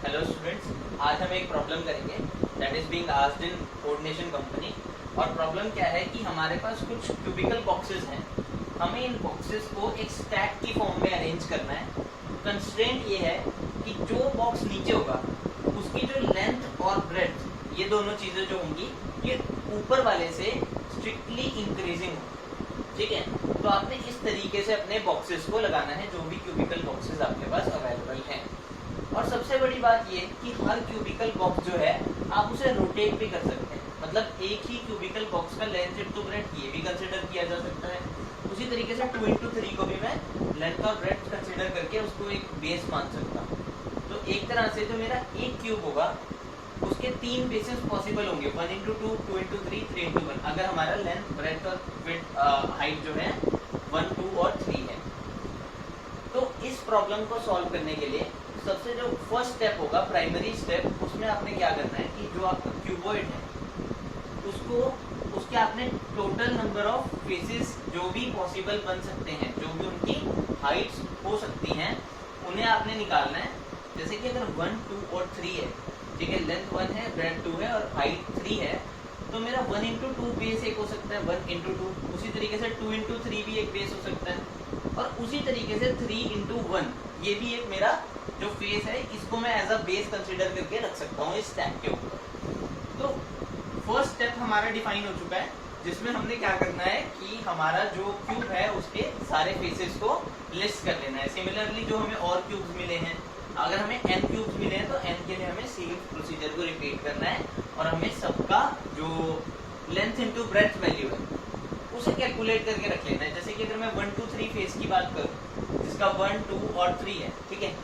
Hello students, आज हम एक प्रॉब्लम करेंगे that is being asked in coordination company. और प्रॉब्लम क्या है कि हमारे पास कुछ क्यूबिकल बॉक्सेस हैं, हमें इन बॉक्सेस को एक स्टैक की फॉर्म में अरेंज करना है। कंस्ट्रेंट ये है कि जो बॉक्स नीचे होगा उसकी जो लेंथ और ब्रेड्थ ये दोनों चीज़ें जो होंगी ये ऊपर वाले से स्ट्रिक्टली इंक्रीजिंग हो। ठीक है, तो आपने इस तरीके से अपने बॉक्सेस को लगाना है, जो भी क्यूबिकल बॉक्सेस आपके पास अवेलेबल हैं। और सबसे बड़ी बात ये कि हर क्यूबिकल बॉक्स जो है आप उसे रोटेट भी कर सकते हैं, मतलब एक ही क्यूबिकल बॉक्स का लेंथ इंटू ब्रेड्थ ये भी कंसिडर किया जा सकता है। उसी तरीके से 2x3 को भी मैं लेंथ और ब्रेड्थ कंसिडर करके उसको एक बेस मान सकता हूँ। तो एक तरह से जो मेरा एक क्यूब होगा उसके 3 बेसिस पॉसिबल होंगे, 1x2, 2x3, 3x1, अगर हमारा लेंथ ब्रेड्थ और हाइट जो है 1, 2 और 3 है। तो इस प्रॉब्लम को सॉल्व करने के लिए सबसे जो फर्स्ट स्टेप होगा, प्राइमरी स्टेप, उसमें आपने क्या करना है कि जो आपका क्यूबॉइड है उसके आपने टोटल नंबर ऑफ फेसेस जो भी पॉसिबल बन सकते हैं, जो भी उनकी हाइट्स हो सकती हैं, उन्हें आपने निकालना है। जैसे कि अगर 1, 2 और 3 है, ठीक है, लेंथ 1 है, ब्रेड्थ 2 है और हाइट 3 है, तो मेरा 1x2 बेस एक हो सकता है, 1x2। उसी तरीके से 2x3 भी एक बेस हो सकता है, और उसी तरीके से 3x1 ये भी एक मेरा जो फेस है, इसको मैं एज अ बेस कंसिडर करके रख सकता हूँ इस स्टैक के ऊपर। तो फर्स्ट स्टेप हमारा डिफाइन हो चुका है, जिसमें हमने क्या करना है कि हमारा जो क्यूब है उसके सारे फेसेस को लिस्ट कर लेना है। सिमिलरली जो हमें और क्यूब्स मिले हैं, अगर हमें n क्यूब्स मिले हैं तो n के लिए हमें सेम प्रोसीजर को रिपीट करना है, और हमें सबका जो लेंथ इंटू ब्रेड्थ वैल्यू है उसे कैलकुलेट करके रख लेना है। जैसे कि अगर मैं 1, 2, 3 फेस की बात करूँ, जिसका 1, 2 और 3 है, ठीक है,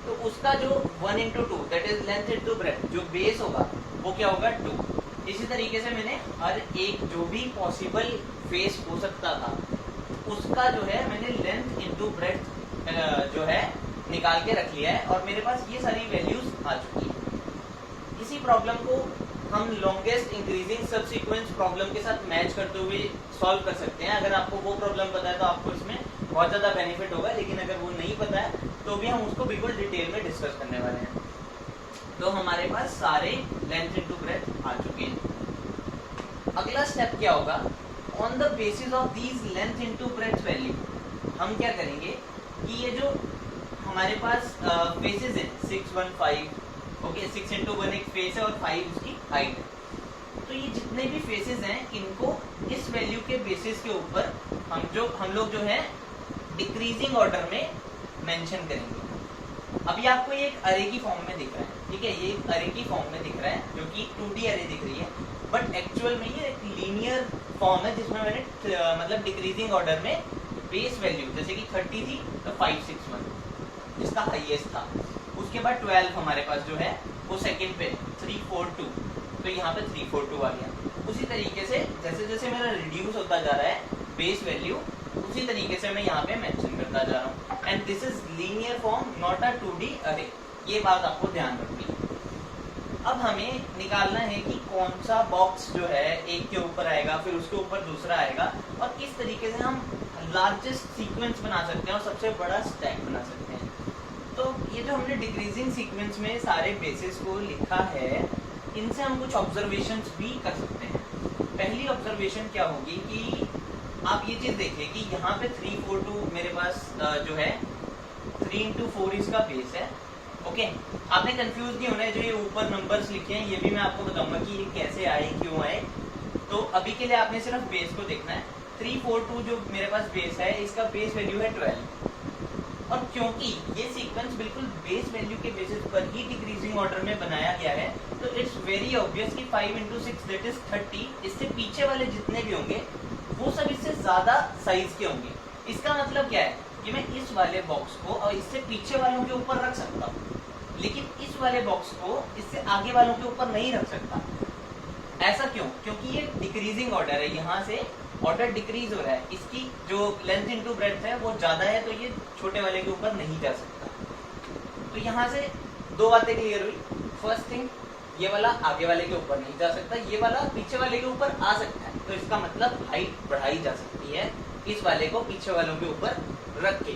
तो उसका जो 1x2 that is length into breadth जो बेस होगा वो क्या होगा 2। इसी तरीके से मैंने हर एक जो भी पॉसिबल फेस हो सकता था उसका जो है मैंने लेंथ इंटू ब्रेड्थ जो है निकाल के रख लिया है, और मेरे पास ये सारी वैल्यूज आ चुकी है। इसी प्रॉब्लम को हम लॉन्गेस्ट इंक्रीजिंग सबसीक्वेंस प्रॉब्लम के साथ मैच करते हुए सॉल्व कर सकते हैं। अगर आपको वो प्रॉब्लम पता है तो आपको इसमें बहुत ज़्यादा बेनिफिट होगा, लेकिन अगर वो नहीं पता है तो भी हम उसको बिल्कुल डिटेल में डिस्कस करने वाले हैं। तो हमारे पास सारे लेंथ इंटू ब्रेड्थ आ चुके हैं। अगला स्टेप क्या होगा, on the basis of these length into breadth value हम क्या करेंगे कि ये जो हमारे पास फेसेस हैं 6, 1, 5, ओके, 6x1 एक फेस है और 5 उसकी हाइट है, तो ये जितने भी फेसेस हैं इनको इस वैल्यू के बेसिस के ऊपर हम लोग जो है डिक्रीजिंग ऑर्डर में मेंशन करेंगे। अभी आपको ये एक अरे की फॉर्म में दिख रहा है, ठीक है, ये एक अरे की फॉर्म में दिख रहा है जो कि 2D अरे दिख रही है, बट एक्चुअल में ये एक लीनियर फॉर्म है जिसमें मैंने मतलब डिक्रीजिंग ऑर्डर में बेस वैल्यू जैसे कि 30 थी तो 5, 6, 1 जिसका हाईएस्ट था, उसके बाद 12 हमारे पास जो है वो सेकंड पे 3, 4, 2, तो यहाँ पे 3, 4, 2 आ गया। उसी तरीके से जैसे जैसे मेरा रिड्यूस होता जा रहा है बेस वैल्यू, उसी तरीके से मैं यहाँ पे मेंशन करता जा रहा हूँ। And this is linear form, not a 2D अरे, ये बात आपको ध्यान रखनी है। अब हमें निकालना है कि कौन सा बॉक्स जो है एक के ऊपर आएगा, फिर उसके ऊपर दूसरा आएगा, और किस तरीके से हम लार्जेस्ट सीक्वेंस बना सकते हैं और सबसे बड़ा स्टैक बना सकते हैं। तो ये जो हमने डिक्रीजिंग सीक्वेंस में सारे बेसिस को लिखा है, इनसे हम कुछ ऑब्जर्वेशंस भी कर सकते हैं। पहली ऑब्जर्वेशन क्या होगी कि आप ये चीज़ देखिए कि यहाँ पे 3, 4, 2 मेरे पास जो है 3x4 इसका बेस है, ओके। आपने कंफ्यूज नहीं होना है, जो ये ऊपर नंबर्स लिखे हैं ये भी मैं आपको बताऊंगा कि ये कैसे आए, क्यों आए। तो अभी के लिए आपने सिर्फ बेस को देखना है। 3, 4, 2 जो मेरे पास बेस है, इसका बेस वैल्यू है 12, और क्योंकि ये सीक्वेंस बिल्कुल बेस वैल्यू के बेसिस पर ही डिक्रीजिंग ऑर्डर में बनाया गया है, तो इट्स वेरी ऑब्वियस कि 5x6 दैट इज 30, इससे पीछे वाले जितने भी होंगे वो सब इससे ज्यादा साइज के होंगे। इसका मतलब क्या है कि मैं इस वाले बॉक्स को और इससे पीछे वालों के ऊपर रख सकता हूँ, लेकिन इस वाले बॉक्स को इससे आगे वालों के ऊपर नहीं रख सकता। ऐसा क्यों? क्योंकि ये डिक्रीजिंग ऑर्डर है, यहाँ से ऑर्डर डिक्रीज हो रहा है, इसकी जो लेंथ इंटू ब्रेड्थ है वो ज्यादा है, तो ये छोटे वाले के ऊपर नहीं जा सकता। तो यहाँ से दो बातें क्लियर हुई। फर्स्ट थिंग, ये वाला आगे वाले के ऊपर नहीं जा सकता, ये वाला पीछे वाले के ऊपर आ सकता है, तो इसका मतलब हाइट बढ़ाई जा सकती है इस वाले को पीछे वालों के ऊपर रख के।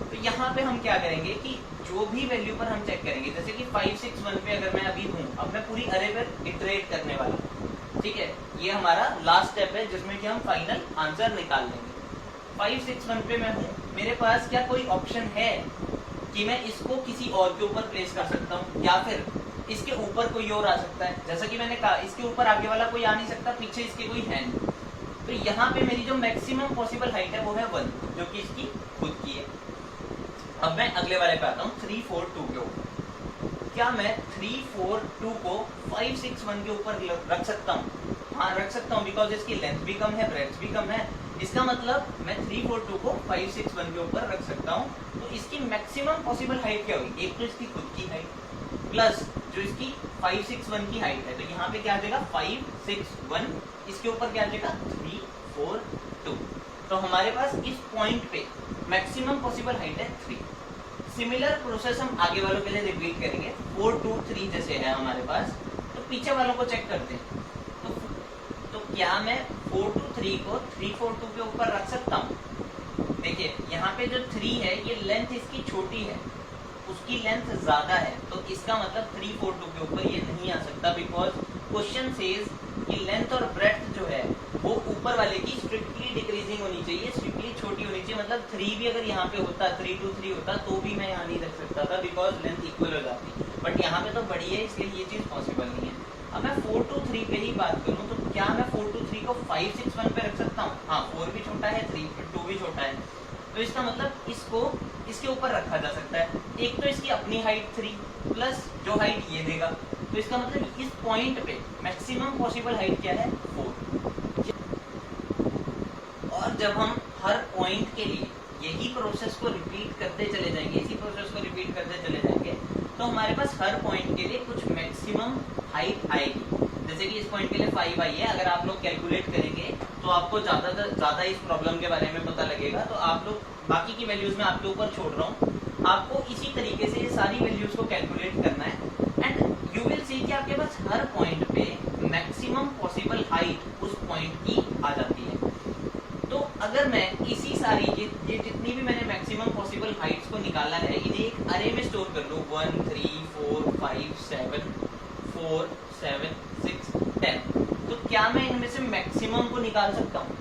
तो यहाँ पे हम क्या करेंगे कि जो भी वैल्यू पर हम चेक करेंगे, जैसे कि 561 पे अगर मैं अभी हूँ, अब मैं पूरी अरे पर इटरेट करने वाला हूँ, ठीक है, ये हमारा लास्ट स्टेप है जिसमें कि हम फाइनल आंसर निकाल लेंगे। 561 पे मैं हूँ, मेरे पास क्या कोई ऑप्शन है कि मैं इसको किसी और के ऊपर प्लेस कर सकता हूँ, या फिर इसके ऊपर कोई और आ सकता है? जैसा कि मैंने कहा, इसके ऊपर आगे वाला कोई आ नहीं सकता, पीछे इसके कोई है नहीं, तो यहाँ पे मेरी जो मैक्सिमम पॉसिबल हाइट है वो है 1, जो कि इसकी खुद की है। अब मैं अगले वाले पे आता हूँ, 342 के ऊपर। क्या मैं 342 को 561 के ऊपर रख सकता हूँ? हाँ, रख सकता हूँ, बिकॉज इसकी लेंथ भी कम है, ब्रेड्थ भी कम है। इसका मतलब मैं 342 को 561 के ऊपर रख सकता हूँ। तो इसकी मैक्सिमम पॉसिबल हाइट क्या होगी? एक तो इसकी खुद की हाइट प्लस जो इसकी 561 की हाइट है, तो यहाँ पे क्या आ जाएगा 561, इसके ऊपर क्या आ जाएगा 342। तो हमारे पास इस पॉइंट पे मैक्सिमम पॉसिबल हाइट है 3। सिमिलर प्रोसेस हम आगे वालों के लिए रिपीट करेंगे। 4 2 3 जैसे है हमारे पास, तो पीछे वालों को चेक करते हैं। तो क्या मैं 4 2 3 को 342 के ऊपर रख सकता हूँ? देखिए यहाँ पे जो 3 है, ये लेंथ इसकी छोटी है, उसकी लेंथ ज्यादा है, तो इसका मतलब 342 के ऊपर ये नहीं आ सकता, बिकॉज क्वेश्चन सेज कि लेंथ और ब्रेड्थ जो है वो ऊपर वाले की स्ट्रिक्टली डिक्रीजिंग होनी चाहिए, स्ट्रिक्टली छोटी होनी चाहिए। मतलब 3 भी अगर यहाँ पे होता, 323 होता, तो भी मैं यहाँ नहीं रख सकता था, बिकॉज लेंथ इक्वल हो जाती, बट यहाँ पे तो बड़ी है, इसलिए ये चीज पॉसिबल नहीं है। अब मैं 423 पे ही बात करूँ, तो क्या मैं 423 को 561 पे रख सकता हूँ? हाँ, 4 भी छोटा है, 2 भी छोटा है, तो इसका मतलब इसको इसके ऊपर रखा जा सकता है। एक तो इसकी अपनी हाइट 3 प्लस जो हाइट ये देगा, तो इसका मतलब इस पॉइंट पे मैक्सिमम पॉसिबल हाइट क्या है 4। और जब हम हर पॉइंट के लिए यही प्रोसेस को रिपीट करते चले जाएंगे, इसी प्रोसेस को रिपीट करते चले जाएंगे, तो हमारे पास हर पॉइंट के लिए कुछ मैक्सिमम हाइट आएगी। जैसे कि इस पॉइंट के लिए 5 आई है, अगर आप लोग कैलकुलेट करेंगे तो आपको ज्यादा इस प्रॉब्लम के बारे में पता लगेगा। तो आप लोग बाकी की वैल्यूज में आपके ऊपर छोड़ रहा हूँ, आपको इसी तरीके से ये सारी वैल्यूज को कैलकुलेट करना है, एंड यू विल सी कि आपके पास हर पॉइंट पे मैक्सिमम पॉसिबल हाइट उस पॉइंट की आ जाती है। तो अगर मैं इसी सारी ये जितनी भी मैंने मैक्सिमम पॉसिबल हाइट्स को निकाला है, इन्हें एक अरे में स्टोर कर लूँ, 1 3 4 5 7 4 7 6 10, तो क्या मैं इनमें से मैक्सिमम को निकाल सकता हूँ?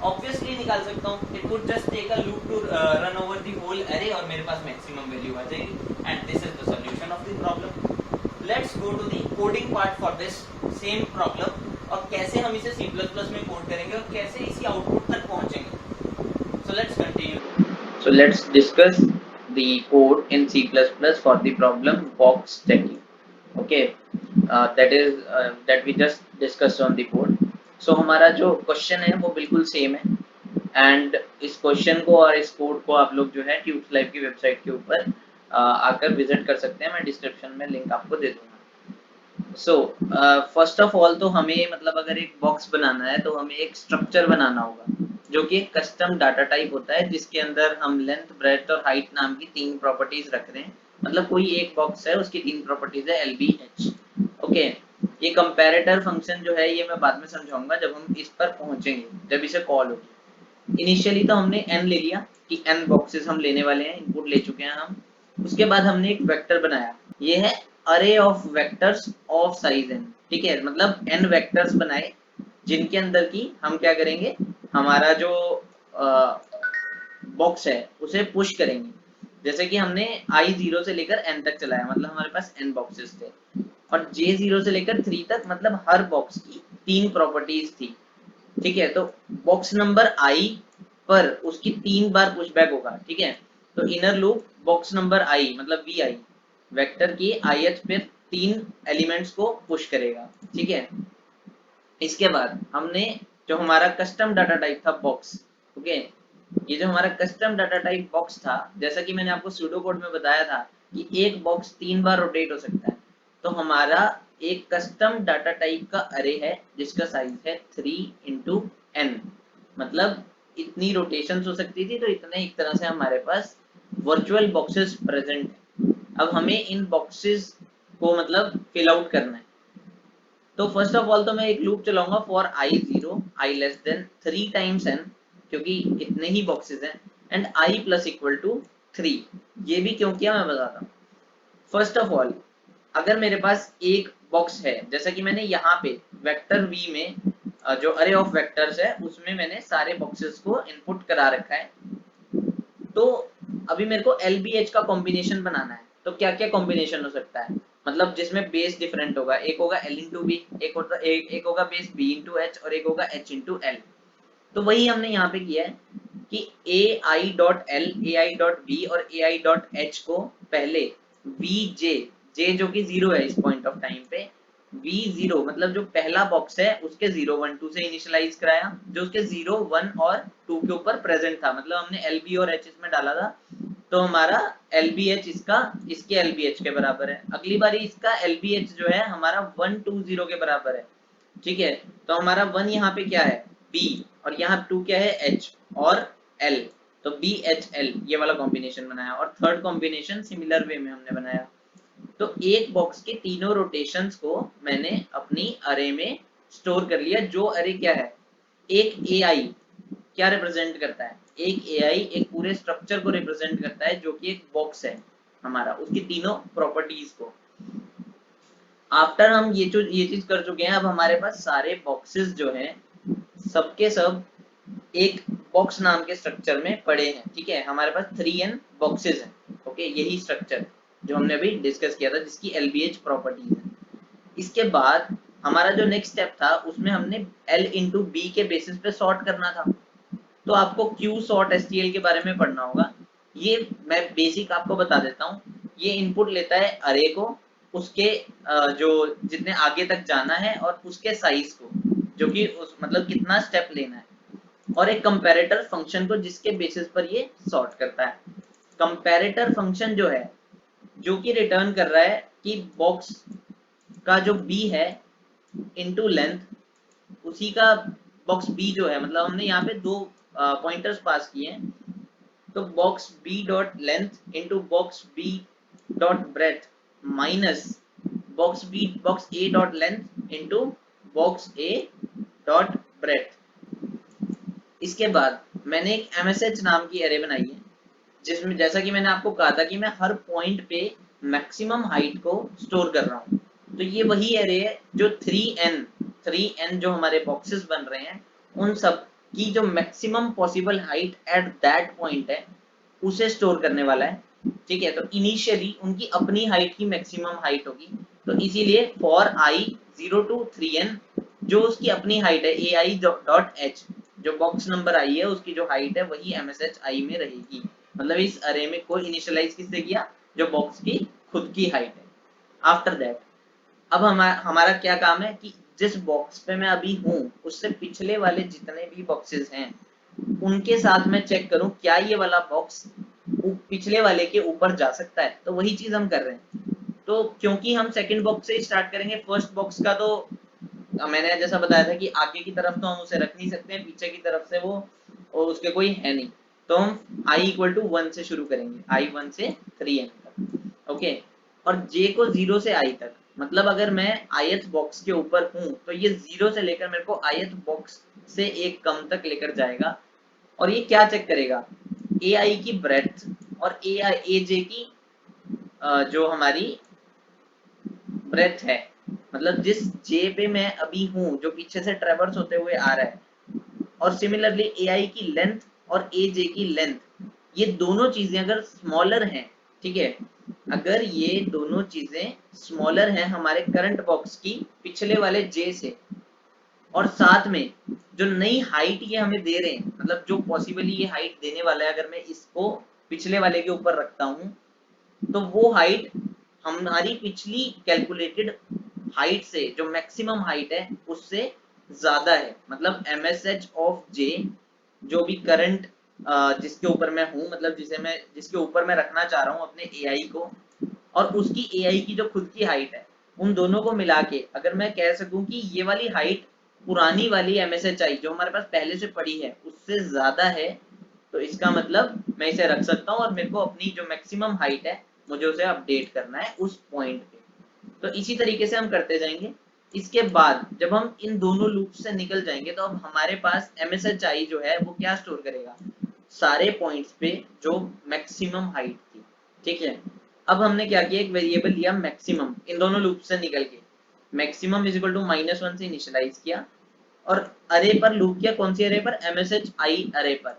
ऑब्वियसली निकाल सकता हूँ। It would just take a loop to run over the whole array, और मेरे पास मैक्सिमम वैल्यू आ जाएगी, and this is the solution of the problem. Let's go to the coding part for this same problem, और कैसे हम इसे C++ में कोड करेंगे और कैसे इसी आउटपुट तक पहुंचेंगे। So let's continue. So let's discuss the code in C++ for the problem box checking. Okay, that we just discussed on the code. So हमारा जो क्वेश्चन है वो बिल्कुल सेम है, एंड इस क्वेश्चन को और इस कोड को आप लोग जो है ट्यूब्स लाइव की वेबसाइट के ऊपर आकर विजिट कर सकते हैं। मैं डिस्क्रिप्शन में लिंक आपको दे दूंगा। सो फर्स्ट ऑफ ऑल, तो हमें मतलब अगर एक बॉक्स बनाना है तो हमें एक स्ट्रक्चर बनाना होगा, जो कि एक कस्टम डाटा टाइप होता है, जिसके अंदर हम लेंथ, ब्रेड्थ और हाइट नाम की 3 प्रॉपर्टीज रख रहे हैं। मतलब कोई एक बॉक्स है, उसकी 3 प्रॉपर्टीज है LBH। ओके, ये कंपैरेटर फंक्शन जो है ये मैं बाद में समझाऊंगा जब हम इस पर पहुंचेंगे, जब इसे कॉल होगी। इनिशियली तो हमने n ले लिया कि n बॉक्सेस हम लेने वाले हैं, इनपुट ले चुके हैं हम। उसके बाद हमने एक वेक्टर बनाया, ये है अरे of vectors of size n। ठीक है, मतलब n वेक्टर्स बनाए जिनके अंदर की हम क्या करेंगे, हमारा जो बॉक्स है उसे पुश करेंगे। जैसे कि हमने i0 से लेकर n तक चलाया, मतलब हमारे पास n बॉक्सेस थे, और j0 से लेकर 3 तक, मतलब हर बॉक्स की 3 प्रॉपर्टीज थी। ठीक है, तो बॉक्स नंबर i पर उसकी 3 बार पुशबैक होगा। ठीक है, तो inner loop box number i मतलब vi वेक्टर की ith पे 3 एलिमेंट्स को पुश करेगा। ठीक है, इसके बाद हमने जो हमारा कस्टम डाटा टाइप था बॉक्स, ओके, ये जो हमारा कस्टम डाटा टाइप बॉक्स था, जैसा कि मैंने आपको सूडो कोड में बताया था कि एक बॉक्स 3 बार रोटेट हो सकता है, तो हमारा एक कस्टम डाटा टाइप का अरे है जिसका साइज है 3 × n, मतलब इतनी रोटेशंस हो सकती थी, तो इतने एक तरह से हमारे पास वर्चुअल बॉक्सेस प्रेजेंट है। अब हमें इन बॉक्सेस को मतलब फिल आउट करना है। तो फर्स्ट ऑफ ऑल तो मैं एक लूप चलाऊंगा फॉर i0 i <3 n, क्योंकि इतने ही बॉक्सेस हैं, एंड i += 3। ये भी क्यों किया मैं बताता हूँ। फर्स्ट ऑफ ऑल, अगर मेरे पास एक बॉक्स है, जैसा कि मैंने यहाँ पे वेक्टर वी में जो अरे ऑफ वेक्टर्स है उसमें मैंने सारे बॉक्सेस को इनपुट करा रखा है, तो अभी मेरे को LBH का कॉम्बिनेशन बनाना है। तो क्या क्या कॉम्बिनेशन हो सकता है, मतलब जिसमें बेस डिफरेंट होगा, एक होगा L इंटू बी, एक होगा बेस B इंटू एच और एक होगा H इंटू एल। तो वही हमने यहाँ पे किया है कि AI.L, AI.B और AI.H को पहले VJ, J जो कि 0 है इस पॉइंट ऑफ टाइम पे, V0 मतलब जो पहला बॉक्स है उसके 0 1 2 से इनिशियलाइज कराया, जो उसके 0 1 और 2 के ऊपर प्रेजेंट था, मतलब हमने LB और H इसमें डाला था, तो हमारा LBH इसके LBH के बराबर है। अगली बारी इसका LBH जो है हमारा 1 2 0 के बराबर है, ठीक है। तो हमारा 1 यहाँ पे क्या है B और यहाँ 2 क्या है H और L, तो BHL ये वाला कॉम्बिनेशन बनाया। और थर्ड कॉम्बिनेशन सिमिलर वे में हमने बनाया। तो एक बॉक्स के तीनों रोटेशंस को मैंने अपनी अरे में स्टोर कर लिया। जो अरे क्या है, एक AI क्या रिप्रेजेंट करता है, एक AI एक पूरे स्ट्रक्चर को रिप्रेजेंट करता है जो कि एक बॉक्स है हमारा, उसकी तीनों प्रॉपर्टीज को। आफ्टर हम ये चीज कर चुके हैं, अब हमारे पास सारे बॉक्सेस जो हैं सबके सब एक बॉक्स नाम के स्ट्रक्चर में पड़े हैं, ठीक है। हमारे पास 3n बॉक्सेस हैं, ओके, यही स्ट्रक्चर जो हमने अभी डिस्कस किया था जिसकी LBH प्रॉपर्टीज है। इसके बाद हमारा जो नेक्स्ट स्टेप था उसमें हमने L इंटू बी के बेसिस पे सॉर्ट करना था। तो आपको क्यू सॉर्ट STL के बारे में पढ़ना होगा। ये मैं बेसिक आपको बता देता हूँ। ये इनपुट लेता है अरे को, उसके जो जितने आगे तक जाना है और उसके साइज को, जो कि उस मतलब कितना स्टेप लेना है, और एक कंपैरेटर फंक्शन को जिसके बेसिस पर ये सॉर्ट करता है। कंपैरेटर फंक्शन जो है, जो कि रिटर्न कर रहा है कि बॉक्स का जो b है इनटू लेंथ, उसी का बॉक्स B जो है, मतलब हमने यहाँ पे दो पॉइंटर्स पास किए हैं, तो box B dot length into box B dot breadth minus box A dot length into box A dot breadth. इसके बाद मैंने एक MSH नाम की एरे बनाई है, जिसमें जैसा कि मैंने आपको कहा था कि मैं हर पॉइंट पे मैक्सिमम हाइट को स्टोर कर रहा हूँ। तो ये वही एरे है जो 3n जो हमारे बॉक्सेस बन रहे हैं उन सब की जो maximum possible height at that point है उसे स्टोर करने वाला है, ठीक है। तो इनिशियली उनकी अपनी हाइट की मैक्सिमम हाइट होगी, तो इसीलिए फॉर I 0 to 3n जो उसकी अपनी हाइट है AI डॉट H, जो बॉक्स नंबर आई है उसकी जो हाइट है वही MSH I में रहेगी। मतलब इस अरे में कोई इनिशियलाइज किससे किया, जो बॉक्स की खुद की हाइट है। आफ्टर दैट अब हमारा क्या काम है कि जिस बॉक्स पे मैं अभी हूँ उससे पिछले वाले जितने भी बॉक्सेस हैं उनके साथ मैं चेक करूं क्या ये वाला बॉक्स पिछले वाले के ऊपर जा सकता है। तो वही चीज हम कर रहे हैं। तो क्योंकि हम सेकंड बॉक्स से ही स्टार्ट करेंगे, फर्स्ट बॉक्स का तो मैंने जैसा बताया था कि आगे की तरफ तो हम उसे रख नहीं सकते हैं, पीछे की तरफ से वो उसके कोई है नहीं, तो हम I इक्वल टू 1 से शुरू करेंगे, I 1 से 3n तक, ओके। और J को 0 से I तक, मतलब अगर मैं ith बॉक्स के ऊपर हूँ तो ये 0 से लेकर मेरे को ith बॉक्स से एक कम तक लेकर जाएगा। और ये क्या चेक करेगा, AI की ब्रेथ और AJ की जो हमारी ब्रेथ है, मतलब जिस J पे मैं अभी हूँ जो पीछे से ट्रेवर्स होते हुए आ रहा है, और सिमिलरली AI की लेंथ और AJ की लेंथ, ये दोनों चीजें अगर स्मॉलर हैं, ठीक है, अगर ये दोनों चीजें स्मॉलर हैं हमारे करंट बॉक्स की पिछले वाले J से, और साथ में जो नई हाइट ये हमें दे रहे हैं, मतलब जो पॉसिबली ये हाइट देने वाला है, अगर मैं इसको पिछले वाले के ऊपर रखता हूँ तो वो हाइट हमारी पिछली कैलकुलेटेड हाइट से, जो मैक्सिमम हाइट है उससे ज्यादा है। मतलब MSH ऑफ J जो भी करंट जिसके ऊपर मैं हूँ, मतलब जिसके ऊपर मैं रखना चाह रहा हूँ अपने AI को, और उसकी AI की जो खुद की हाइट है, उन दोनों को मिला के अगर मैं कह सकूं कि ये वाली हाइट पुरानी वाली MSHI जो हमारे पास पहले से पड़ी है उससे ज्यादा है, तो इसका मतलब मैं इसे रख सकता हूँ और मेरे को अपनी जो मैक्सिमम हाइट है मुझे उसे अपडेट करना है उस पॉइंट पे। तो इसी तरीके से हम करते जाएंगे। इसके बाद जब हम इन दोनों लूप से निकल जाएंगे तो अब हमारे पास MSHI जो है वो क्या स्टोर करेगा, सारे पॉइंट्स पे जो मैक्सिमम हाइट थी, ठीक है। अब हमने क्या किया, एक वेरिएबल लिया मैक्सिमम, इन दोनों लूप से निकल के मैक्सिमम इज इक्वल टू -1 से इनिशियलाइज किया, और अरे पर लूप किया, कौन सी अरे पर, MSHI अरे पर।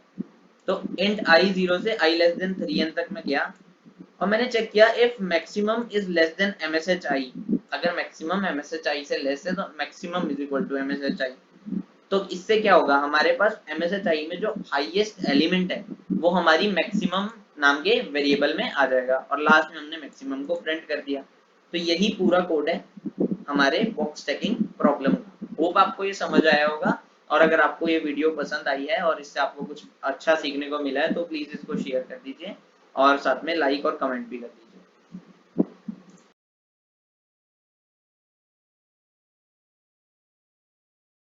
तो इंट I 0 से I लेस देन 3n तक मैं गया, और मैंने चेक किया if maximum is less than MSHI, अगर मैक्सिमम MSHI से लेस है तो maximum is equal to MSHI। तो इससे क्या होगा, हमारे पास MSHI में जो हाईएस्ट एलिमेंट है वो हमारी मैक्सिमम नाम के वेरिएबल में आ जाएगा, और लास्ट में हमने मैक्सिमम को प्रिंट कर दिया। तो यही पूरा कोड है हमारे बॉक्स स्टैकिंग प्रॉब्लम का। होप आपको ये समझ आया होगा, और अगर आपको ये वीडियो पसंद आई है और इससे आपको कुछ अच्छा सीखने को मिला है तो प्लीज इसको शेयर कर दीजिए, और साथ में लाइक और कमेंट भी कर दीजिए।